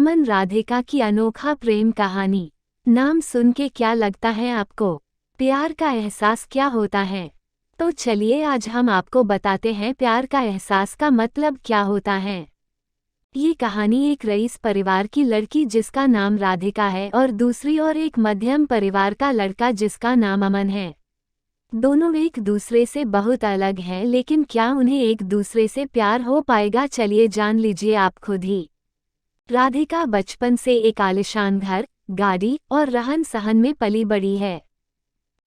अमन राधिका की अनोखा प्रेम कहानी। नाम सुन के क्या लगता है आपको? प्यार का एहसास क्या होता है? तो चलिए आज हम आपको बताते हैं प्यार का एहसास का मतलब क्या होता है। ये कहानी एक रईस परिवार की लड़की जिसका नाम राधिका है और दूसरी ओर एक मध्यम परिवार का लड़का जिसका नाम अमन है। दोनों एक दूसरे से बहुत अलग हैं, लेकिन क्या उन्हें एक दूसरे से प्यार हो पाएगा? चलिए जान लीजिए आप खुद ही। राधिका बचपन से एक आलीशान घर, गाड़ी और रहन सहन में पली बड़ी है।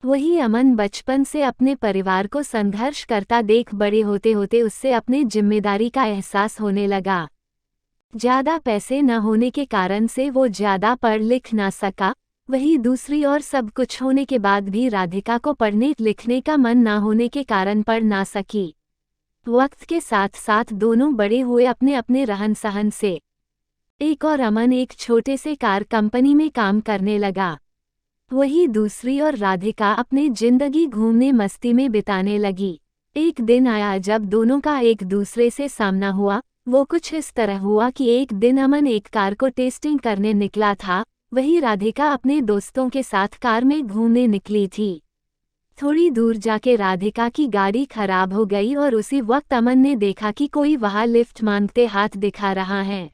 वही अमन बचपन से अपने परिवार को संघर्ष करता देख बड़े होते होते उससे अपने जिम्मेदारी का एहसास होने लगा। ज्यादा पैसे न होने के कारण से वो ज्यादा पढ़ लिख ना सका। वही दूसरी ओर सब कुछ होने के बाद भी राधिका को पढ़ने लिखने का मन ना होने के कारण पढ़ ना सकी। वक्त के साथ साथ दोनों बड़े हुए अपने अपने रहन सहन से। एक और अमन एक छोटे से कार कंपनी में काम करने लगा। वही दूसरी और राधिका अपनी जिंदगी घूमने मस्ती में बिताने लगी। एक दिन आया जब दोनों का एक दूसरे से सामना हुआ। वो कुछ इस तरह हुआ कि एक दिन अमन एक कार को टेस्टिंग करने निकला था, वही राधिका अपने दोस्तों के साथ कार में घूमने निकली थी। थोड़ी दूर जाके राधिका की गाड़ी खराब हो गई और उसी वक्त अमन ने देखा कि कोई वहां लिफ्ट मांगते हाथ दिखा रहा है।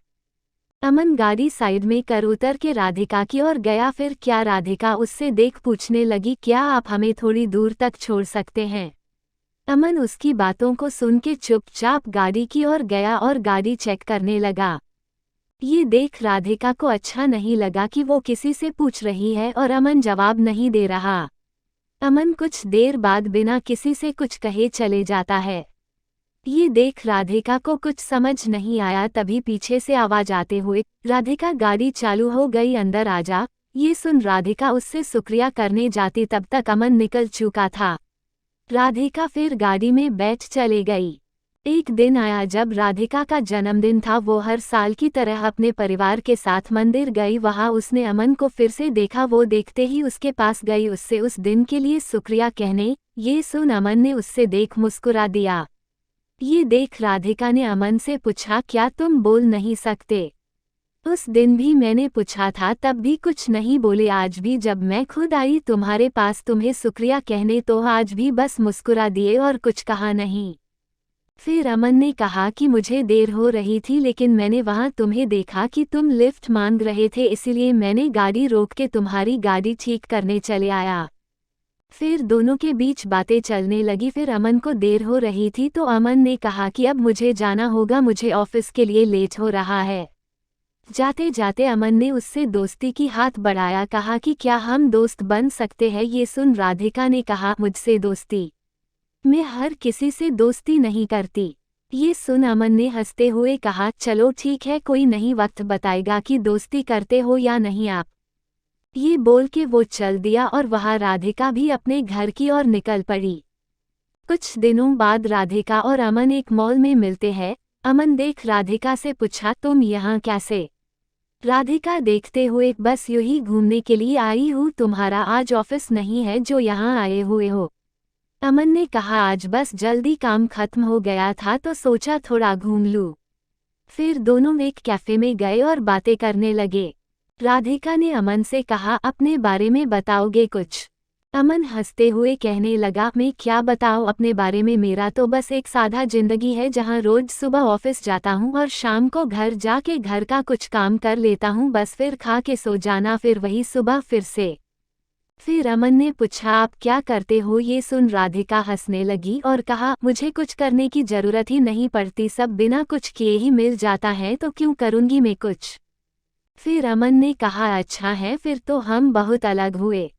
अमन गाड़ी साइड में कर उतर के राधिका की ओर गया। फिर क्या राधिका उससे देख पूछने लगी, क्या आप हमें थोड़ी दूर तक छोड़ सकते हैं? अमन उसकी बातों को सुन के चुपचाप गाड़ी की ओर गया और गाड़ी चेक करने लगा। ये देख राधिका को अच्छा नहीं लगा कि वो किसी से पूछ रही है और अमन जवाब नहीं दे रहा। अमन कुछ देर बाद बिना किसी से कुछ कहे चले जाता है। ये देख राधिका को कुछ समझ नहीं आया। तभी पीछे से आवाज आते हुए, राधिका गाड़ी चालू हो गई, अंदर आ जा। ये सुन राधिका उससे शुक्रिया करने जाती तब तक अमन निकल चुका था। राधिका फिर गाड़ी में बैठ चले गई। एक दिन आया जब राधिका का जन्मदिन था। वो हर साल की तरह अपने परिवार के साथ मंदिर गई। वहां उसने अमन को फिर से देखा। वो देखते ही उसके पास गई उससे उस दिन के लिए शुक्रिया कहने। ये सुन अमन ने उससे देख मुस्कुरा दिया। ये देख राधिका ने अमन से पूछा, क्या तुम बोल नहीं सकते? उस दिन भी मैंने पूछा था, तब भी कुछ नहीं बोले। आज भी जब मैं खुद आई तुम्हारे पास तुम्हें शुक्रिया कहने तो आज भी बस मुस्कुरा दिए और कुछ कहा नहीं। फिर अमन ने कहा कि मुझे देर हो रही थी, लेकिन मैंने वहां तुम्हें देखा कि तुम लिफ्ट मांग रहे थे, इसलिए मैंने गाड़ी रोक के तुम्हारी गाड़ी ठीक करने चले आया। फिर दोनों के बीच बातें चलने लगी। फिर अमन को देर हो रही थी तो अमन ने कहा कि अब मुझे जाना होगा, मुझे ऑफिस के लिए लेट हो रहा है। जाते जाते अमन ने उससे दोस्ती की हाथ बढ़ाया, कहा कि क्या हम दोस्त बन सकते हैं? ये सुन राधिका ने कहा, मुझसे दोस्ती? मैं हर किसी से दोस्ती नहीं करती। ये सुन अमन ने हंसते हुए कहा, चलो ठीक है, कोई नहीं वक्त बताएगा कि दोस्ती करते हो या नहीं आप। ये बोल के वो चल दिया और वहां राधिका भी अपने घर की ओर निकल पड़ी। कुछ दिनों बाद राधिका और अमन एक मॉल में मिलते हैं। अमन देख राधिका से पूछा, तुम यहाँ कैसे? राधिका देखते हुए, बस यूं ही घूमने के लिए आई हूँ, तुम्हारा आज ऑफिस नहीं है जो यहाँ आए हुए हो? अमन ने कहा, आज बस जल्दी काम खत्म हो गया था तो सोचा थोड़ा घूम लूँ। फिर दोनों एक कैफे में गए और बातें करने लगे। राधिका ने अमन से कहा, अपने बारे में बताओगे कुछ? अमन हंसते हुए कहने लगा, मैं क्या बताऊं अपने बारे में, मेरा तो बस एक सादा जिंदगी है जहां रोज सुबह ऑफिस जाता हूं और शाम को घर जाके घर का कुछ काम कर लेता हूं, बस फिर खा के सो जाना, फिर वही सुबह फिर से। फिर अमन ने पूछा, आप क्या करते हो? ये सुन राधिका हंसने लगी और कहा, मुझे कुछ करने की जरूरत ही नहीं पड़ती, सब बिना कुछ किए ही मिल जाता है, तो क्यों करूंगी मैं कुछ? फिर अमन ने कहा, अच्छा है, फिर तो हम बहुत अलग हुए।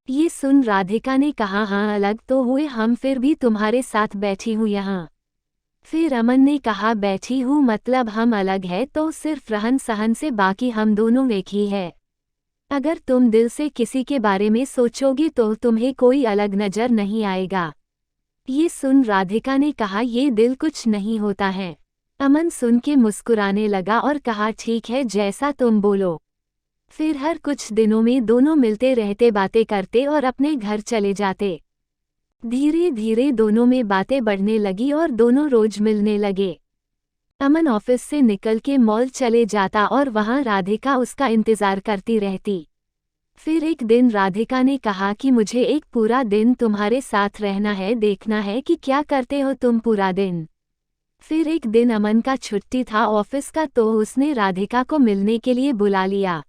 ये सुन राधिका ने कहा, हाँ अलग तो हुए हम, फिर भी तुम्हारे साथ बैठी हूँ यहाँ। फिर अमन ने कहा, बैठी हूँ मतलब हम अलग है तो सिर्फ रहन सहन से, बाकी हम दोनों एक ही है। अगर तुम दिल से किसी के बारे में सोचोगी तो तुम्हें कोई अलग नजर नहीं आएगा। ये सुन राधिका ने कहा, ये दिल कुछ नहीं होता है। अमन सुन के मुस्कुराने लगा और कहा, ठीक है, जैसा तुम बोलो। फिर हर कुछ दिनों में दोनों मिलते रहते, बातें करते और अपने घर चले जाते। धीरे धीरे दोनों में बातें बढ़ने लगी और दोनों रोज मिलने लगे। अमन ऑफिस से निकल के मॉल चले जाता और वहाँ राधिका उसका इंतजार करती रहती। फिर एक दिन राधिका ने कहा कि मुझे एक पूरा दिन तुम्हारे साथ रहना है, देखना है कि क्या करते हो तुम पूरा दिन। फिर एक दिन अमन का छुट्टी था ऑफिस का, तो उसने राधिका को मिलने के लिए बुला लिया।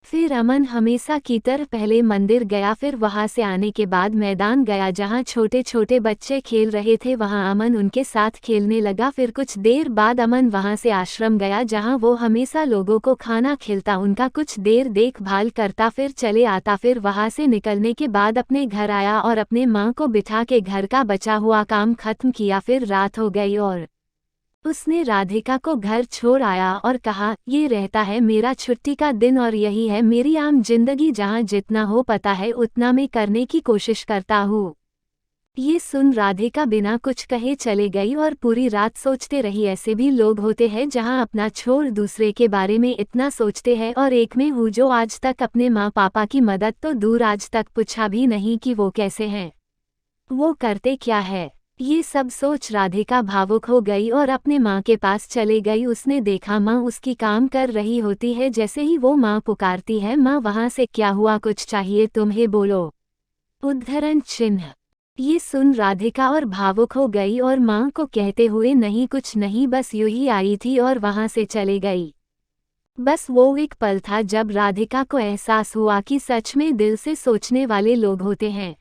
फिर अमन हमेशा की तरह पहले मंदिर गया, फिर वहां से आने के बाद मैदान गया जहां छोटे छोटे बच्चे खेल रहे थे, वहां अमन उनके साथ खेलने लगा। फिर कुछ देर बाद अमन वहां से आश्रम गया जहां वो हमेशा लोगों को खाना खिलाता, उनका कुछ देर देखभाल करता, फिर चले आता। फिर वहां से निकलने के बाद अपने घर आया और अपने माँ को बिठा के घर का बचा हुआ काम खत्म किया। फिर रात हो गई और उसने राधिका को घर छोड़ आया और कहा, ये रहता है मेरा छुट्टी का दिन और यही है मेरी आम जिंदगी, जहाँ जितना हो पता है उतना मैं करने की कोशिश करता हूँ। ये सुन राधिका बिना कुछ कहे चले गई और पूरी रात सोचते रही। ऐसे भी लोग होते हैं जहाँ अपना छोड़ दूसरे के बारे में इतना सोचते हैं, और एक में हूँ जो आज तक अपने माँ पापा की मदद तो दूर आज तक पूछा भी नहीं कि वो कैसे हैं, वो करते क्या है। ये सब सोच राधिका भावुक हो गई और अपने माँ के पास चले गई। उसने देखा माँ उसकी काम कर रही होती है। जैसे ही वो माँ पुकारती है, माँ वहाँ से, क्या हुआ, कुछ चाहिए तुम्हें, बोलो। उद्धरण चिन्ह। ये सुन राधिका और भावुक हो गई और माँ को कहते हुए, नहीं कुछ नहीं, बस यूं ही आई थी, और वहाँ से चले गई। बस वो एक पल था जब राधिका को एहसास हुआ कि सच में दिल से सोचने वाले लोग होते हैं।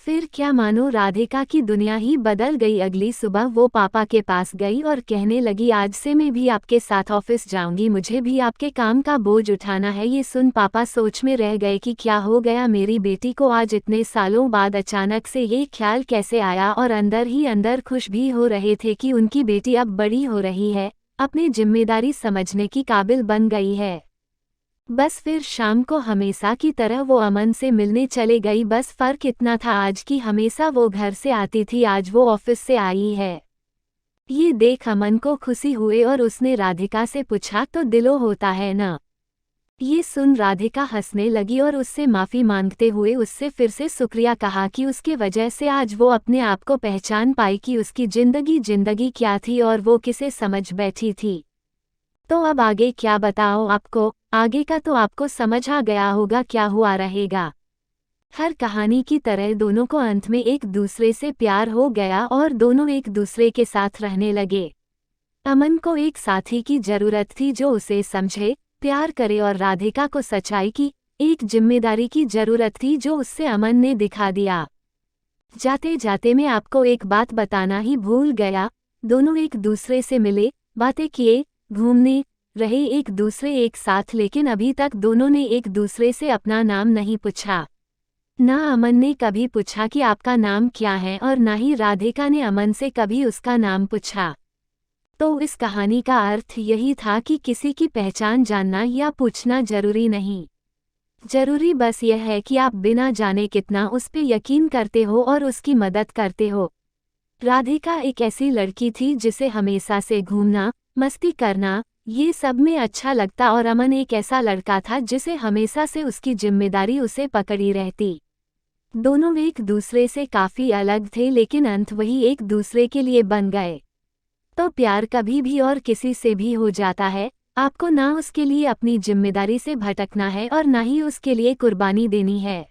फिर क्या मानो राधिका की दुनिया ही बदल गई। अगली सुबह वो पापा के पास गई और कहने लगी, आज से मैं भी आपके साथ ऑफिस जाऊंगी, मुझे भी आपके काम का बोझ उठाना है। ये सुन पापा सोच में रह गए कि क्या हो गया मेरी बेटी को, आज इतने सालों बाद अचानक से ये ख्याल कैसे आया। और अंदर ही अंदर खुश भी हो रहे थे कि उनकी बेटी अब बड़ी हो रही है, अपनी जिम्मेदारी समझने की काबिल बन गई है। बस फिर शाम को हमेशा की तरह वो अमन से मिलने चले गई। बस फर्क इतना था, आज की हमेशा वो घर से आती थी, आज वो ऑफिस से आई है। ये देख अमन को खुशी हुए और उसने राधिका से पूछा, तो दिलो होता है ना। ये सुन राधिका हंसने लगी और उससे माफ़ी मांगते हुए उससे फिर से शुक्रिया कहा कि उसके वजह से आज वो अपने आप को पहचान पाई कि उसकी जिंदगी क्या थी और वो किसे समझ बैठी थी। तो अब आगे क्या बताओ आपको, आगे का तो आपको समझ आ गया होगा क्या हुआ रहेगा। हर कहानी की तरह दोनों को अंत में एक दूसरे से प्यार हो गया और दोनों एक दूसरे के साथ रहने लगे। अमन को एक साथी की जरूरत थी जो उसे समझे, प्यार करे, और राधिका को सच्चाई की, एक जिम्मेदारी की जरूरत थी जो उससे अमन ने दिखा दिया। जाते जाते मैं आपको एक बात बताना ही भूल गया, दोनों एक दूसरे से मिले, बातें किए, घूमने रहे एक दूसरे एक साथ, लेकिन अभी तक दोनों ने एक दूसरे से अपना नाम नहीं पूछा। ना अमन ने कभी पूछा कि आपका नाम क्या है, और ना ही राधिका ने अमन से कभी उसका नाम पूछा। तो इस कहानी का अर्थ यही था कि किसी की पहचान जानना या पूछना जरूरी नहीं, जरूरी बस यह है कि आप बिना जाने कितना उस पे यकीन करते हो और उसकी मदद करते हो। राधिका एक ऐसी लड़की थी जिसे हमेशा से घूमना, मस्ती करना, ये सब में अच्छा लगता, और अमन एक ऐसा लड़का था जिसे हमेशा से उसकी जिम्मेदारी उसे पकड़ी रहती। दोनों एक दूसरे से काफ़ी अलग थे, लेकिन अंत वही एक दूसरे के लिए बन गए। तो प्यार कभी भी और किसी से भी हो जाता है, आपको ना उसके लिए अपनी जिम्मेदारी से भटकना है और ना ही उसके लिए कुर्बानी देनी है।